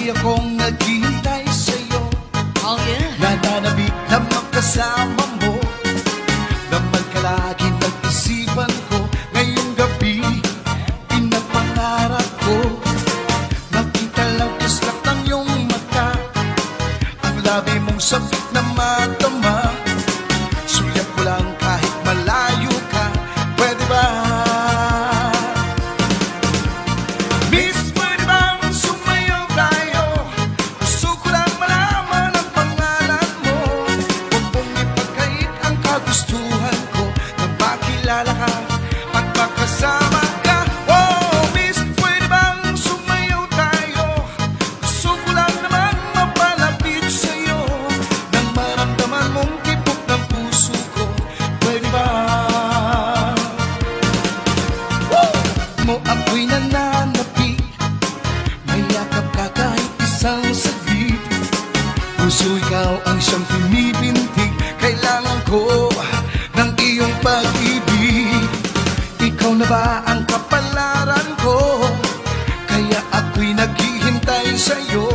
Lagi akong naghihintay sa'yo. Oh yeah. Nananabik na makasama mo. Naman ka lagi ng isipan ko. Ngayong gabi, pinapangarap ko. Makita lang kislap ng iyong mata. Ang labi mong sabik na matama. Sulyap ko lang kahit malayo ka. Pwede ba? At makasama ka. Oh, miss, pwede bang sumayaw tayo? Gusto ko lang naman mapalapit sa'yo. Nang maramdaman mong tibok ng puso ko. Pwede ba? Mo ako'y nananapik. May yakap ka kahit isang saglit. Puso ikaw ang siyang pinipintig. Kailangan ko ng iyong pag-ibig. Ikaw na ba ang kapalaran ko? Kaya ako'y naghihintay sa'yo.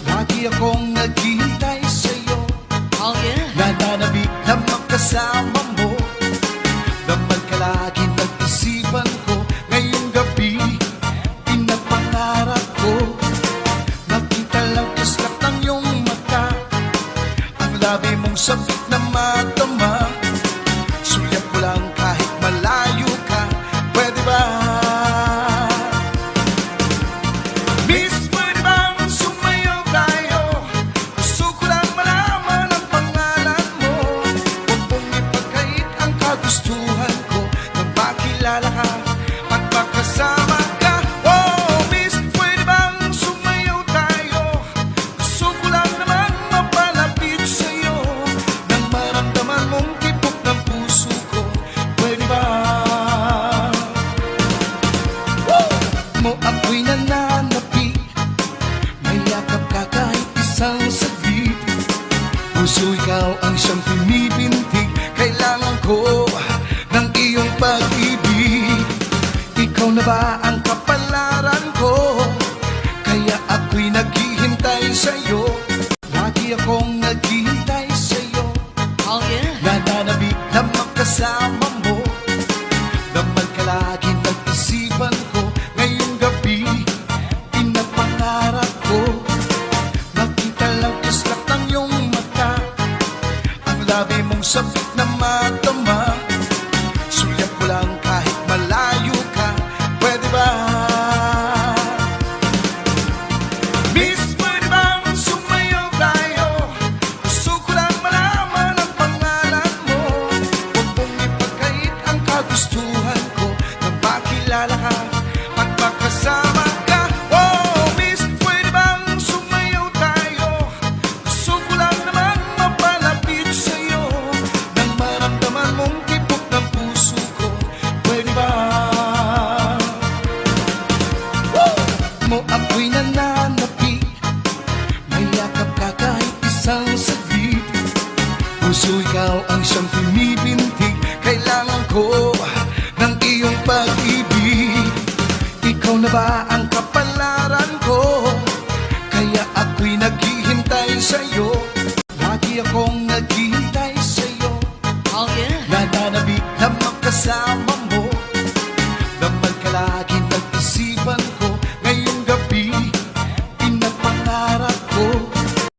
Lagi akong naghihintay sa'yo. Oh yeah. Nananabik na makasama mo. Naman ka lagi ng isipan ko. Ngayong gabi, pinapangarap ko. Nakita lang kislap ng iyong mata. Ang labi mong sabik na matama. Sulyap ko lang kahit malayo ka. Pwede ba? Miss, pwede bang sumayaw tayo? Gusto ko lang malaman ang pangalan mo. Huwag mong ipagkait ang kagustuhan ko. Nang makilala ka at makasama ka. Oh, miss, pwede bang sumayaw tayo? Gusto ko lang naman mapalapit sa'yo. Nang maramdaman mong tibok ng puso ko. Pwede ba? Mo ako'y nananapik. May yakap ka kahit isang saglit. Puso ikaw ang siyang pinipintig. Kailangan ko ng iyong pag-ibig. Ikaw na ba ang kapalaran ko? Kaya ako'y naghihintay sa'yo. Lagi akong naghihintay sa'yo. Oh yeah. Nananabik na makasama mo. Naman ka lagi ng isipan ko. Ngayong gabi, pinapangarap ko. Nakita lang kislap ng iyong mata. Ang labi mong sabik na matama. Sulyap ko lang kahit malayo ka. Pwede ba? Miss, pwede bang sumayaw tayo? Gusto ko lang malaman ang pangalan mo. Huwag mong ipagkait ang kagustuhan ko. Nang makilala ka at makasama ka. Oh, miss, pwede bang sumayaw tayo? Gusto ko lang naman mapalapit sa'yo. Nang maramdaman mong tibok ng puso ko. Pwede ba? Mo ako'y nananapik. May yakap ka kahit isang saglit. Puso ikaw ang siyang